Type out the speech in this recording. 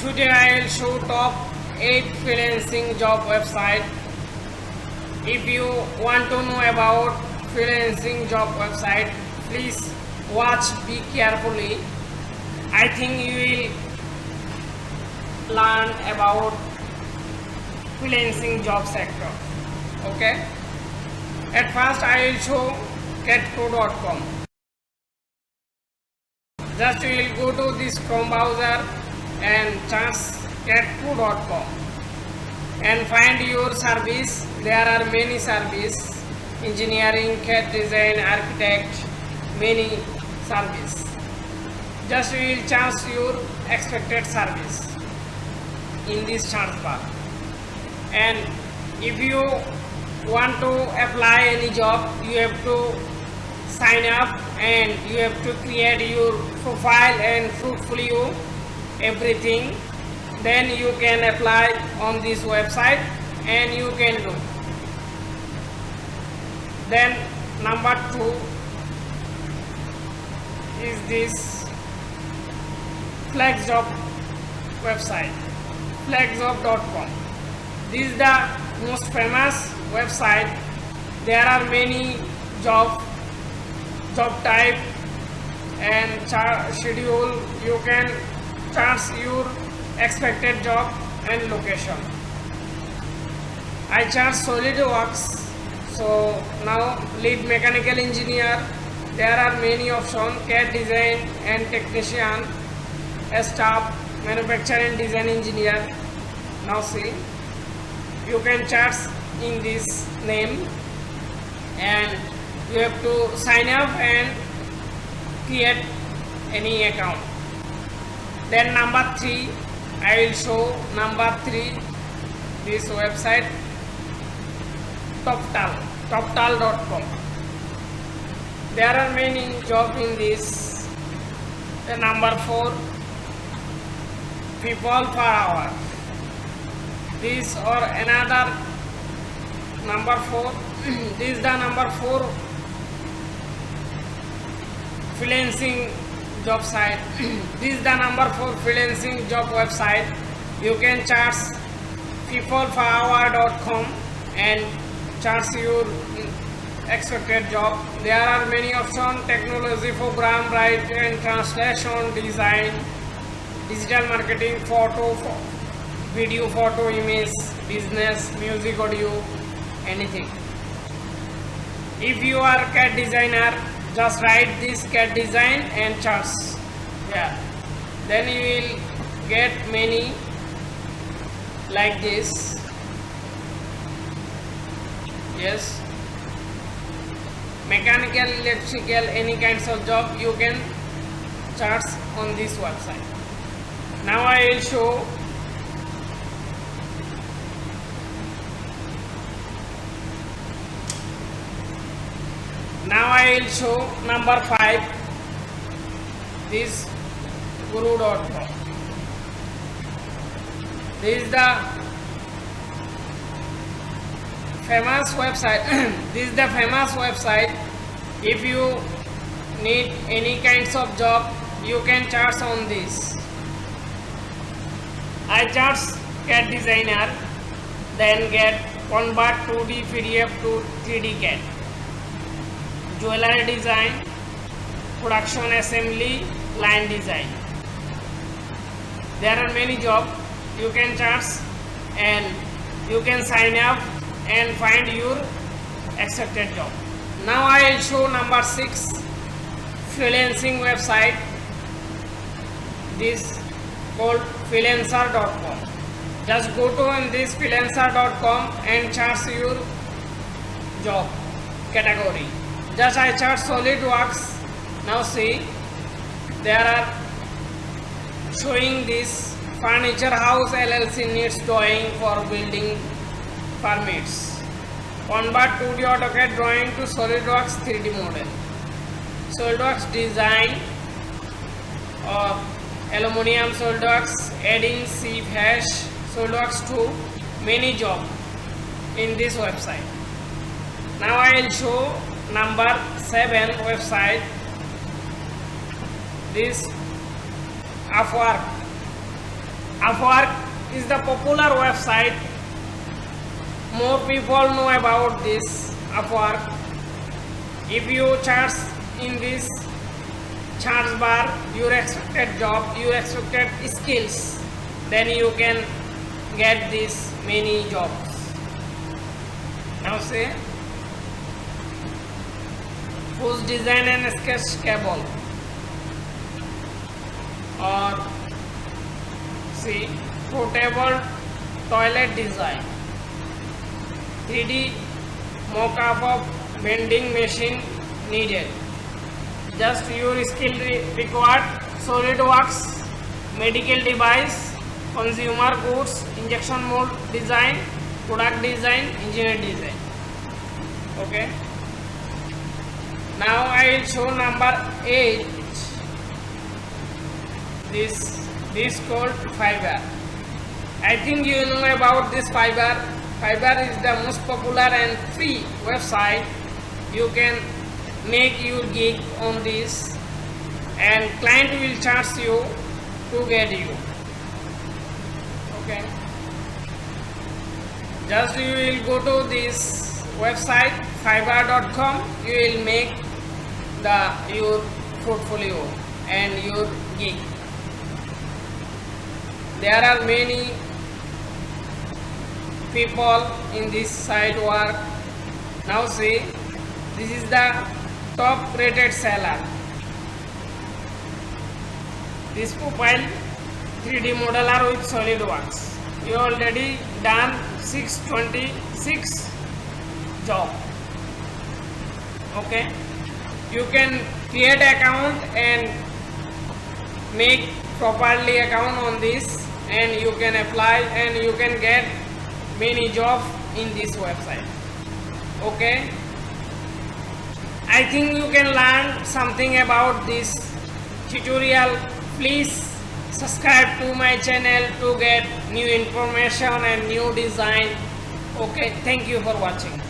Today I will show top 8 freelancing job website. If you want to know about freelancing job website, please watch be carefully. I think you will learn about freelancing job sector. Okay. At first I will show catpro.com. Just you will go to this Chrome browser and search catpro.com and find your service. There are many service: engineering, CAD design, architect, many service. Just you will choose your expected service in this search bar. And if you want to apply any job, you have to sign up and you have to create your profile and portfolio, everything. Then you can apply on this website and you can do. Then number 2 is this flexjob website, flexjob.com. This is the most famous website. There are many job type and schedule. You can choose your expected job and location. I chose Solidworks. So now lead mechanical engineer. There are many options: CAD design and technician, staff, manufacturing design engineer. Now see, you can choose in this name and you have to sign up and create any account. Then number 3, I will show number 3, this website toptal.com. There are many jobs in this. The number 4, people per hour. This or another number 4. This is the number 4 freelancing job site. This is the number 4 freelancing job website. You can charge peopleperhour.com and charge your expected job. There are many options: technology, program, write and translation, design, digital marketing, photo, video, photo, image, business, music, audio, anything. If you are CAD designer, just write this CAD design and charge. Yeah. Then you will get many like this. Yes. Mechanical, electrical, any kinds of job you can charge on this website. Now I will show number 5, this guru.com. This is the famous website. This is the famous website. If you need any kinds of job, you can charge on this. I charge CAD designer, then get convert 2D PDF to 3D CAD, jewelry design, production assembly, line design. There are many jobs you can charge and you can sign up and find your accepted job. Now I will show number 6 freelancing website. This called freelancer.com. Just go to this freelancer.com and charge your job category. Just I charge Solidworks. Now see, there are showing this furniture house LLC needs drawing for building permits. Convert 2D AutoCAD drawing to Solidworks 3D model. Solidworks design of aluminum Solidworks, adding sheet hash, Solidworks 2, many job in this website. Now I will show number 7 website. This Upwork. Upwork is the popular website. More people know about this Upwork. If you search in this search bar your expected job, your expected skills, then you can get this many jobs. Now say whose design and sketchable, or see portable toilet design, 3D mock-up of vending machine needed. Just your skill required: Solidworks, medical device, consumer goods, injection mold design, product design, engineer design. Okay. Now I will show number 8. This called Fiverr. I think you know about this Fiverr. Fiverr is the most popular and free website. You can make your gig on this, and client will charge you to get you. Okay. Just you will go to this website fiverr.com. You will make your portfolio and your gig. There are many people in this site work. Now see, this is the top rated seller. This profile 3D modeler with Solidworks. You already done 626 job. Okay, you can create account and make properly account on this, and you can apply and you can get many jobs in this website. Okay, I think you can learn something about this tutorial. Please subscribe to my channel to get new information and new design. Okay, thank you for watching.